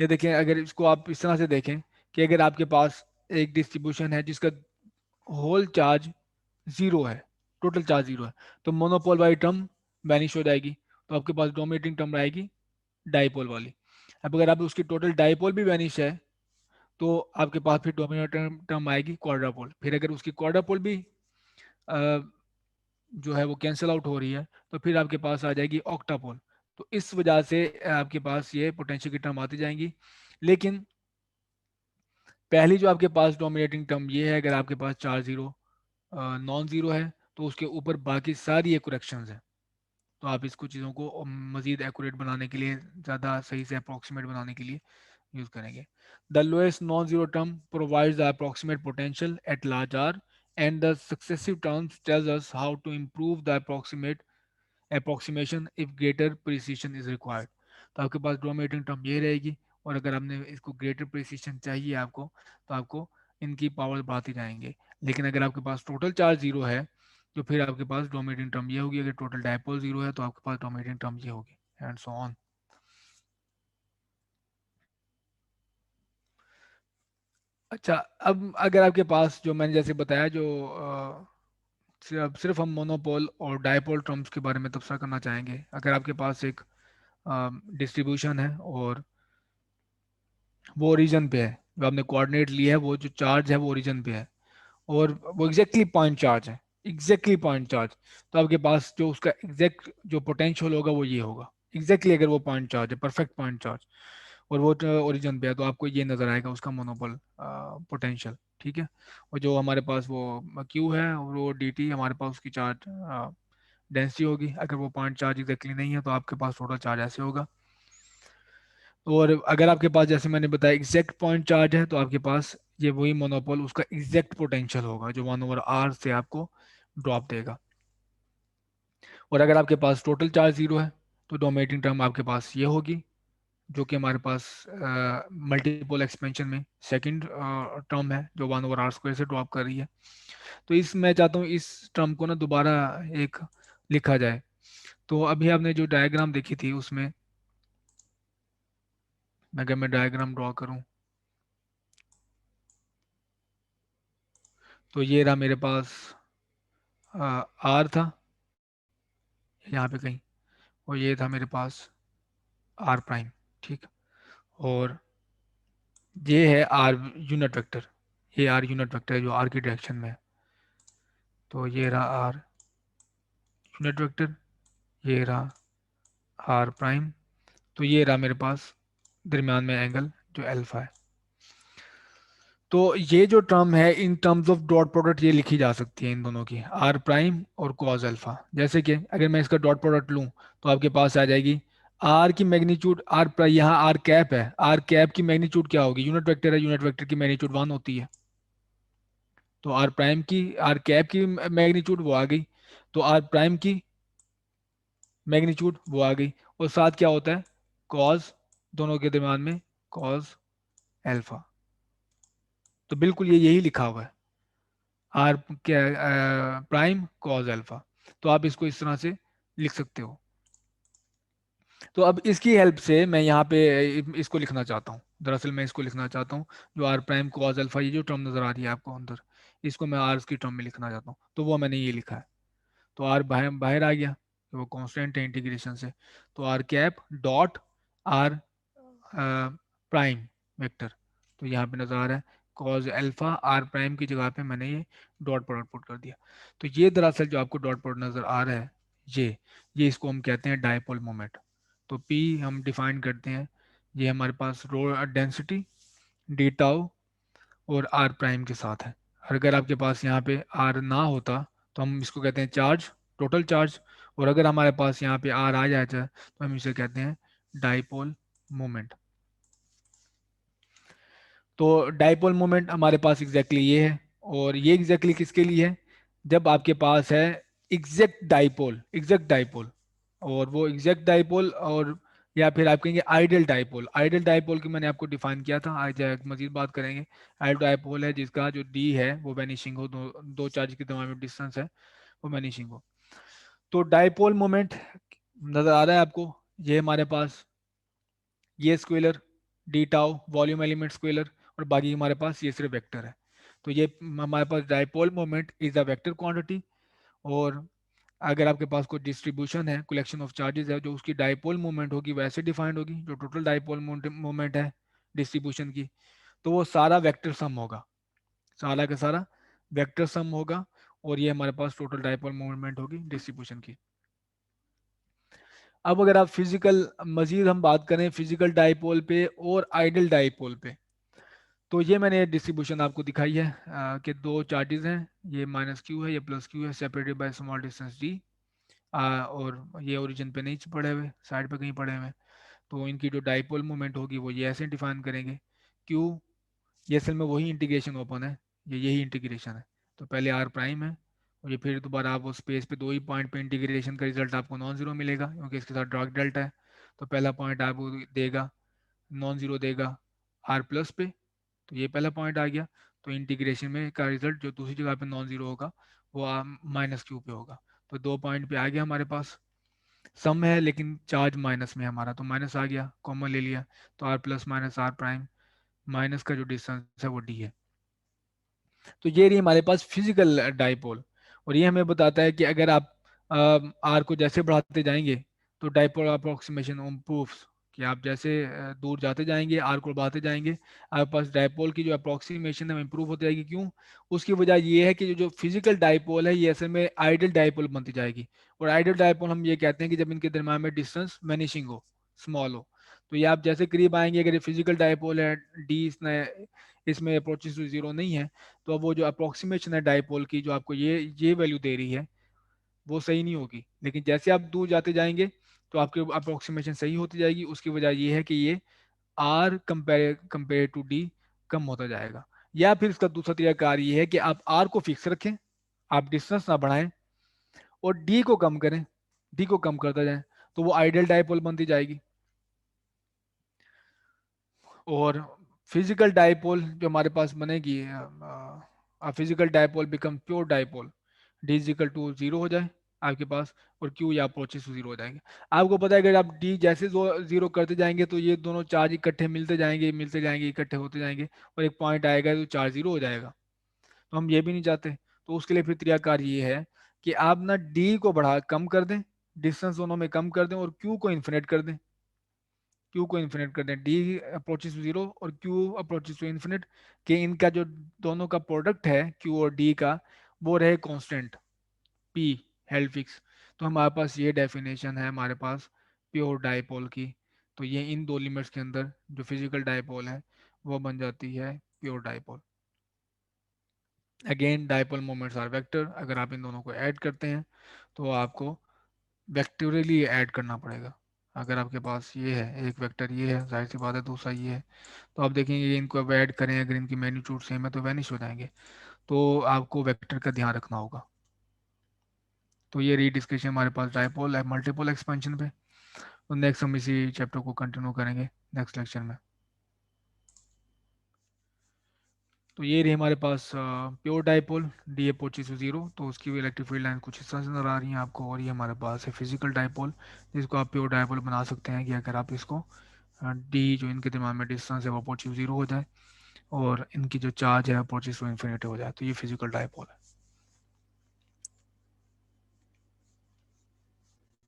ये देखें, अगर इसको आप इस तरह से देखें कि अगर आपके पास एक डिस्ट्रीब्यूशन है जिसका होल चार्ज जीरो है, टोटल चार्ज जीरो है, तो मोनोपोल वाली टर्म वैनिश हो जाएगी, तो आपके पास डोमिनेटिंग टर्म रहेगी डाइपोल वाली। अब अगर आप उसकी टोटल डाइपोल भी वैनिश है, तो आपके पास फिर डोमिनेटिंग टर्म आएगी क्वाड्रापोल। फिर अगर उसकी क्वाड्रापोल भी अ, जो है वो कैंसिल आउट हो रही है, तो फिर आपके पास आ जाएगी ऑक्टापोल। तो इस वजह से आपके पास ये पोटेंशियल की टर्म आती जाएंगी। लेकिन पहली जो आपके पास डोमिनेटिंग टर्म ये है, अगर आपके पास चार जीरो नॉन जीरो है, तो उसके ऊपर बाकी सारी एक्रेक्शंस हैं। तो आप इसको चीज़ों को मज़ीद एक्यूरेट बनाने के लिए, ज़्यादा सही से अप्रॉक्सीमेट बनाने के लिए यूज़ करेंगे। The lowest non zero term provides the approximate potential at large R, and the successive terms tells us how to improve the approximate approximation if greater precision is required. तो आपके पास dominating term ये रहेगी, और अगर आपने इसको greater precision चाहिए आपको, तो आपको इनकी पावर बढ़ाते जाएंगे। लेकिन अगर आपके पास टोटल चार्ज जीरो है, तो फिर आपके पास डोमिनेटिंग टर्म ये होगी, अगर टोटल डायपोल जीरो है तो आपके पास डोमिनेटिंग टर्म ये होगी, एंड सो ऑन। अच्छा, अब अगर आपके पास जो मैंने जैसे बताया, जो सिर्फ हम मोनोपोल और डायपोल टर्म्स के बारे में तबसरा करना चाहेंगे। अगर आपके पास एक डिस्ट्रीब्यूशन है और वो ओरिजन पे है, जो आपने कोऑर्डिनेट लिया है, वो जो चार्ज है वो ओरिजन पे है, और वो एग्जैक्टली पॉइंट चार्ज है, एग्जैक्टली पॉइंट चार्ज, तो आपके पास जो उसका एग्जैक्ट जो पोटेंशियल होगा वो ये होगा एग्जैक्टली, अगर वो पॉइंट चार्ज है, परफेक्ट पॉइंट चार्ज, और वो ओरिजन पे है, तो आपको ये नजर आएगा उसका मोनोपोल पोटेंशियल, ठीक है। और जो हमारे पास वो क्यू है और वो डी टी, हमारे पास उसकी चार्ज डेंसिटी होगी। अगर वो पॉइंट चार्ज एग्जैक्टली नहीं है, तो आपके पास टोटल चार्ज ऐसे होगा। और अगर आपके पास जैसे मैंने बताया एग्जैक्ट पॉइंट चार्ज है, तो आपके पास ये वही मोनोपोल उसका एग्जैक्ट पोटेंशियल होगा, जो 1/r से आपको ड्रॉप देगा। और अगर आपके पास टोटल चार्ज जीरो है, तो डोमिनेटिंग टर्म आपके पास ये होगी, जो कि हमारे पास मल्टीपल एक्सपेंशन में सेकंड टर्म है, जो 1/r² से ड्रॉप कर रही है। तो इस मैं चाहता हूँ इस टर्म को ना दोबारा एक लिखा जाए। तो अभी आपने जो डायग्राम देखी थी उसमें, अगर मैं डायग्राम ड्रॉ करूँ, तो ये रहा मेरे पास आर था यहाँ पे कहीं, और ये था मेरे पास आर प्राइम, ठीक। और ये है आर यूनिट वेक्टर, ये आर यूनिट वेक्टर है जो आर की डायरेक्शन में है। तो ये रहा आर यूनिट वेक्टर, ये रहा आर प्राइम, तो ये रहा मेरे पास दरमियान में एंगल जो अल्फा है। तो ये जो टर्म है in terms of dot product ये लिखी जा सकती है इन दोनों की, आर प्राइम और कॉज अल्फा। जैसे कि अगर मैं इसका डॉट प्रोडक्ट लूं तो आपके पास आ जाएगी आर की मैग्नीट्यूड, यहाँ आर कैप है, आर कैप की मैग्नीट्यूड क्या होगी, यूनिट वेक्टर है, यूनिट वेक्टर की मैग्नीट्यूड 1 होती है। तो आर प्राइम की, आर कैप की मैग्नीट्यूड वो आ गई, तो आर प्राइम की मैग्नीट्यूड वो आ गई, और साथ क्या होता है, कॉज, दोनों के दरम्यान में कॉज अल्फा। तो बिल्कुल ये यही लिखा हुआ है, आर क्या, प्राइम कॉज अल्फा। तो आप इसको इस तरह से लिख सकते हो। तो अब इसकी हेल्प से मैं यहाँ पे इसको लिखना चाहता हूँ, दरअसल मैं इसको लिखना चाहता हूँ, जो आर प्राइम कॉज अल्फा, ये जो टर्म नजर आ रही है आपको अंदर, इसको मैं आर की टर्म में लिखना चाहता हूँ, तो वो मैंने ये लिखा है। तो आर बाहर बाहर आ गया, तो वो कांस्टेंट है इंटीग्रेशन से। तो R cap dot R prime vector, तो यहाँ पे नजर आ रहा है कॉज अल्फा, आर प्राइम की जगह पे मैंने ये डॉट प्रोडक्ट पुट कर दिया। तो ये दरअसल जो आपको डॉट प्रोडक्ट नजर आ रहा है, ये इसको हम कहते हैं डायपोल मोमेंट। तो पी हम डिफाइन करते हैं, ये हमारे पास रो डेंसिटी डी टाउ और आर प्राइम के साथ है। अगर आपके पास यहाँ पे आर ना होता तो हम इसको कहते हैं चार्ज, टोटल चार्ज, और अगर हमारे पास यहाँ पे आर आ जाता तो हम इसे कहते हैं डाइपोल मोमेंट। तो डाइपोल मोमेंट हमारे पास एग्जैक्टली ये है, और ये एग्जैक्टली किसके लिए है, जब आपके पास है एग्जैक्ट डाइपोल, और वो एग्जैक्ट डाइपोल, और या फिर आप कहेंगे आइडियल डाइपोल। आइडियल डाइपोल की मैंने आपको डिफाइन किया था, आज मजीद बात करेंगे। आइडियल डाइपोल है जिसका जो डी है वो वैनिशिंग हो, दो चार्ज के दरम्यान में डिस्टेंस है वो वैनिशिंग हो। तो डाइपोल मोमेंट नजर आ रहा है आपको, ये हमारे पास ये scalar D tau volume element scalar, और बाकी हमारे पास ये सिर्फ वेक्टर है। तो ये हमारे पास dipole moment is a vector quantity, और अगर आपके पास कोई डिस्ट्रीब्यूशन है, कलेक्शन ऑफ चार्जेस है, जो उसकी डाइपोल मोमेंट होगी वैसे डिफाइंड होगी, जो टोटल डाइपोल मोमेंट है डिस्ट्रीब्यूशन की, तो वो सारा वेक्टर सम होगा, सारा का सारा वेक्टर सम होगा, और ये हमारे पास टोटल डाइपोल मोमेंट होगी डिस्ट्रीब्यूशन की। अब अगर आप फिजिकल मजीद हम बात करें फिजिकल डाइपोल पे और आइडल डाइपोल पे, तो ये मैंने डिस्ट्रीब्यूशन आपको दिखाई है, कि दो चार्जेस हैं, ये माइनस क्यू है, ये प्लस क्यू है, separated by small distance D, और ये ओरिजिन पे नहीं पड़े हुए, साइड पे कहीं पड़े हुए हैं। तो इनकी जो डाइपोल मोमेंट होगी वो ये ऐसे डिफाइन करेंगे, क्यू, ये असल में वही इंटीग्रेशन ओपन है, ये यही इंटीग्रेशन है। तो पहले आर प्राइम है, और ये फिर दोबारा आप उस स्पेस पे दो ही पॉइंट पे इंटीग्रेशन का रिजल्ट आपको नॉन जीरो मिलेगा, क्योंकि इसके साथ डॉट डेल्टा है। तो पहला पॉइंट आपको देगा, नॉन जीरो देगा आर प्लस पे, तो ये पहला पॉइंट आ गया। तो इंटीग्रेशन में का रिजल्ट जो दूसरी जगह पे नॉन जीरो होगा वो माइनस क्यू पे होगा। तो दो पॉइंट पे आ गया हमारे पास, सम है लेकिन चार्ज माइनस में है हमारा, तो माइनस आ गया, कॉमन ले लिया, तो R plus minus R prime, minus का जो डिस्टेंस है वो डी है। तो ये रही हमारे पास फिजिकल डाइपोल, और ये हमें बताता है कि अगर आप आर को जैसे बढ़ाते जाएंगे तो डाइपोल अप्रोक्सीमेशन इम्प्रूव्स, कि आप जैसे दूर जाते जाएंगे आर को बढ़ाते जाएंगे, आपके पास डाइपोल की जो अप्रोक्सीमेशन है वो इम्प्रूव होती जाएगी। क्यों? उसकी वजह ये है कि जो फिजिकल डाइपोल है ये असल में आइडियल डाइपोल बनती जाएगी, और आइडियल डाइपोल हम ये कहते हैं कि जब इनके दरम्यान में डिस्टेंस वैनिशिंग हो, स्मॉल हो। तो ये आप जैसे करीब आएंगे, अगर ये फिजिकल डाइपोल है, डी इसमें अप्रोचेस टू जीरो नहीं है, तो अब वो जो अप्रोक्सीमेशन है डाइपोल की जो आपको ये वैल्यू दे रही है वो सही नहीं होगी। लेकिन जैसे आप दूर जाते जाएंगे तो आपकी अप्रोक्सीमेशन सही होती जाएगी। उसकी वजह ये है कि ये आर कंपेयर टू डी कम होता जाएगा। या फिर इसका दूसरा तरीका ये है कि आप आर को फिक्स रखें, आप डिस्टेंस ना बढ़ाएं, और डी को कम करें, डी को कम करता जाए, तो वो आइडियल डाइपोल बनती जाएगी। और फिजिकल डाइपोल जो हमारे पास बनेगी, physical dipole become pure dipole, D is equal to zero हो जाए आपके पास, और क्यू या अप्रोचेस टू जीरो हो जाएंगे। आपको पता है कि अगर आप डी जैसे जीरो करते जाएंगे तो ये दोनों चार्ज इकट्ठे मिलते जाएंगे, इकट्ठे होते जाएंगे, और एक पॉइंट आएगा तो चार्ज जीरो हो जाएगा। तो हम ये भी नहीं चाहते। तो उसके लिए फिर तरीकाकार ये है कि आप ना डी को बढ़ा कम कर दें, डिस्टेंस दोनों में कम कर दें, और क्यू को इन्फिनिट कर दें, क्यू को इन्फिनिट कर दें, डी अप्रोचेस टू जीरो और क्यू अप्रोचेस टू इन्फिनिट, कि इनका जो दोनों का प्रोडक्ट है क्यू और डी का वो रहे कांस्टेंट, पी हेल्ड फिक्स। तो हमारे पास ये डेफिनेशन है हमारे पास प्योर डाइपोल की। तो ये इन दो लिमिट्स के अंदर जो फिजिकल डाइपोल है वो बन जाती है pure dipole. Again dipole moments are vector, अगर आप इन दोनों को ऐड करते हैं तो आपको वेक्टोरियली ऐड करना पड़ेगा। अगर आपके पास ये है एक वेक्टर, ये है, जाहिर सी बात है दूसरा ये है, तो आप देखेंगे ये इनको अब ऐड करें अगर इनकी मैग्नीट्यूड सेम है तो वैनिश हो जाएंगे। तो आपको वेक्टर का ध्यान रखना होगा। तो ये रही डिस्कशन हमारे पास डाइपोल मल्टीपल एक्सपेंशन पे। तो नेक्स्ट हम इसी चैप्टर को कंटिन्यू करेंगे नेक्स्ट लेक्चर में। तो ये रही हमारे पास pure dipole D approaches to zero, तो उसकी भी इलेक्ट्रिक फील्ड लाइन कुछ इस तरह से नजर आ रही है आपको। और ये हमारे पास है फिजिकल डाइपोल, जिसको आप प्योर डाइपोल बना सकते हैं कि अगर आप इसको डी जो इनके दिमाग में डिस्टेंस है वो अपोचिस जीरो हो जाए और इनकी जो चार्ज है अपोचिस टू इन्फिनिटी हो जाए, तो ये फिजिकल डाइपोल है।